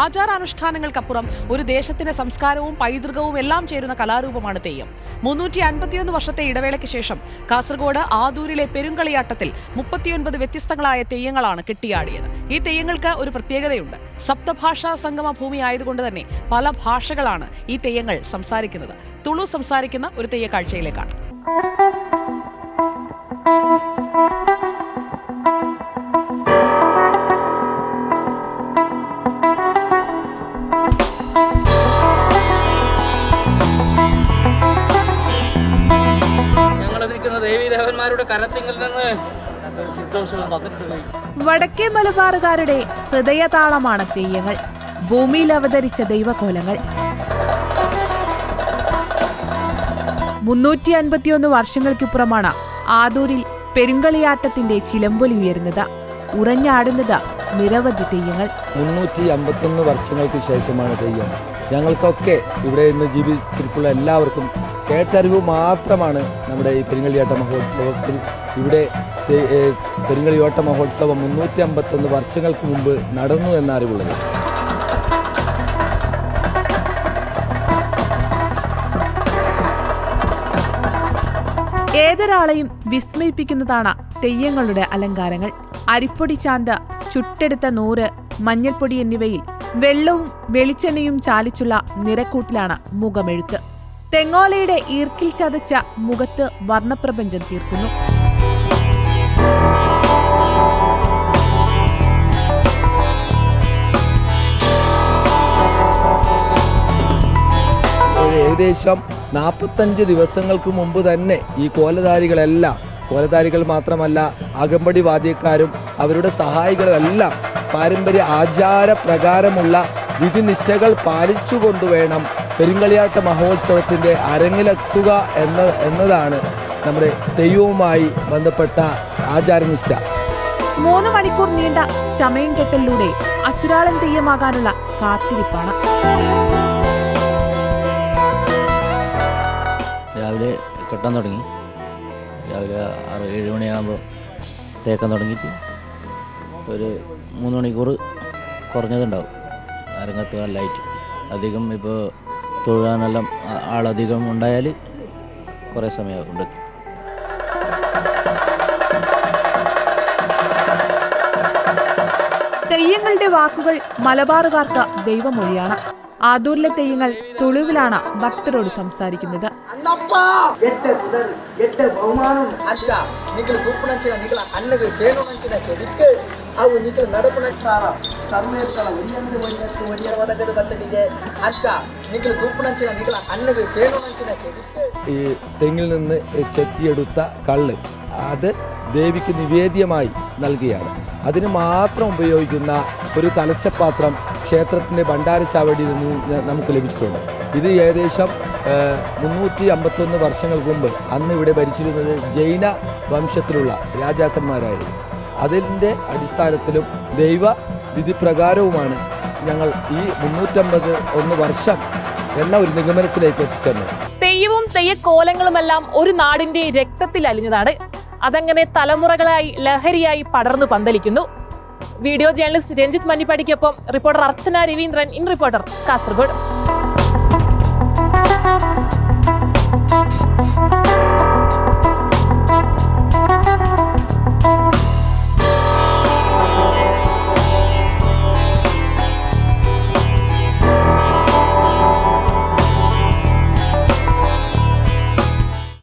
ആചാരാനുഷ്ഠാനങ്ങൾക്കപ്പുറം ഒരു ദേശത്തിന്റെ സംസ്കാരവും പൈതൃകവും എല്ലാം ചേരുന്ന കലാരൂപമാണ് തെയ്യം. 351 വർഷത്തെ ഇടവേളയ്ക്ക് ശേഷം കാസർഗോഡ് ആദൂരിലെ പെരുങ്കളിയാട്ടത്തിൽ 39 വ്യത്യസ്തങ്ങളായ തെയ്യങ്ങളാണ് കെട്ടിയാടിയത്. ഈ തെയ്യങ്ങൾക്ക് ഒരു പ്രത്യേകതയുണ്ട്. സപ്തഭാഷാ സംഗമ ഭൂമി ആയതുകൊണ്ട് തന്നെ പല ഭാഷകളാണ് ഈ തെയ്യങ്ങൾ സംസാരിക്കുന്നത്. തുളു സംസാരിക്കുന്ന ഒരു തെയ്യക്കാഴ്ചയിലേക്കാണ്. വടക്കേ മലബാറുകാരുടെ ഹൃദയതാളമാണ് തെയ്യങ്ങൾ, ഭൂമിയിൽ അവതരിച്ച ദൈവകോലങ്ങൾ. 351 വർഷങ്ങൾക്കിപ്പുറമാണ് ആദൂരിൽ പെരുങ്കളിയാട്ടത്തിന്റെ ചിലമ്പൊലി ഉയരുന്നത്. ഉറഞ്ഞാടുന്നത് നിരവധി തെയ്യങ്ങൾ. 351 വർഷങ്ങൾക്ക് ശേഷമാണ് തെയ്യം. ഞങ്ങൾക്കൊക്കെ ഇവിടെ ഇന്ന് ജീവിച്ചിരിപ്പുള്ള എല്ലാവർക്കും കേട്ടറിവ് മാത്രമാണ് നമ്മുടെ ഈ പെരുങ്കളിയാട്ട മഹോത്സവത്തിൽ. ഇവിടെ പെരുങ്കളിയോട്ട മഹോത്സവം 351 വർഷങ്ങൾക്ക് മുമ്പ് നടന്നു എന്നറിവുള്ളത്. ഏതൊരാളെയും വിസ്മയിപ്പിക്കുന്നതാണ് തെയ്യങ്ങളുടെ അലങ്കാരങ്ങൾ. അരിപ്പൊടി ചാന്ത്, ചുട്ടെടുത്ത നൂറ്, മഞ്ഞൾപ്പൊടി എന്നിവയിൽ വെള്ളവും വെളിച്ചെണ്ണയും ചാലിച്ചുള്ള നിറക്കൂട്ടിലാണ് മുഖമെഴുത്ത്. തെങ്ങോലയുടെ ഈർക്കിൽ ചതച്ച മുഖത്ത് വർണ്ണപ്രപഞ്ചം തീർക്കുന്നു. ഏകദേശം 45 ദിവസങ്ങൾക്ക് മുമ്പ് തന്നെ ഈ കോലധാരികൾ മാത്രമല്ല, അകമ്പടി വാദ്യക്കാരും അവരുടെ സഹായികളും എല്ലാം പാരമ്പര്യ ആചാരപ്രകാരമുള്ള വിധിനിഷ്ഠകൾ പാലിച്ചുകൊണ്ട് വേണം പെരുങ്കളിയാട്ട മഹോത്സവത്തിൻ്റെ അരങ്ങിലെത്തുക എന്നതാണ് നമ്മുടെ തെയ്യവുമായി ബന്ധപ്പെട്ട ആചാരനിഷ്ഠ. 3 മണിക്കൂർ നീണ്ട ചമയം കെട്ടലിലൂടെ അസുരാളൻ തെയ്യമാകാനുള്ള കാത്തിരിപ്പാണ്. രാവിലെ കെട്ടാൻ തുടങ്ങി. രാവിലെ 6-7 മണിയാകുമ്പോൾ തേക്കാൻ തുടങ്ങിയിട്ട് ഒരു 3 മണിക്കൂർ കുറഞ്ഞതുണ്ടാവും. അരങ്ങത്ത് നല്ലതായിട്ട് അധികം ഇപ്പോൾ തൊഴുകാനെല്ലാം ആളധികം ഉണ്ടായാൽ കുറേ സമയമുണ്ട്. തെയ്യങ്ങളുടെ വാക്കുകൾ മലബാറുകാർക്ക് ദൈവമൊഴിയാണ്. ആദൂരിലെ തെയ്യങ്ങൾ തുളുവിലാണ് ഭക്തരോട് സംസാരിക്കുന്നത്. ഈ തെങ്ങിൽ നിന്ന് ചെത്തിയെടുത്ത കള്ള് അത് ദേവിക്ക് നിവേദ്യമായി നൽകുകയാണ്. അതിന് മാത്രം ഉപയോഗിക്കുന്ന ഒരു കലശപാത്രം ക്ഷേത്രത്തിൻ്റെ ഭണ്ഡാരച്ചാവടിയിൽ നിന്ന് നമുക്ക് ലഭിച്ചിട്ടുണ്ട്. ഇത് ഏകദേശം 351 വർഷങ്ങൾക്ക് മുമ്പ് അന്ന് ഇവിടെ ഭരിച്ചിരുന്നത് ജൈന വംശത്തിലുള്ള രാജാക്കന്മാരായിരുന്നു. അതിൻ്റെ അടിസ്ഥാനത്തിലും ദൈവ വിധിപ്രകാരവുമാണ് ഞങ്ങൾ ഈ 351 വർഷം എന്ന ഒരു നിഗമനത്തിലേക്ക് എത്തിച്ചേർന്നത്. തെയ്യവും തെയ്യക്കോലങ്ങളുമെല്ലാം ഒരു നാടിന്റെ രക്തത്തിൽ അലിഞ്ഞതാണ്. അതങ്ങനെ തലമുറകളായി ലഹരിയായി പടർന്നു പന്തലിക്കുന്നു. വീഡിയോ ജേർണലിസ്റ്റ് രഞ്ജിത്ത് മന്നിപ്പാടിക്കൊപ്പം reporter Archana Raveendran, in reporter, Kasaragod.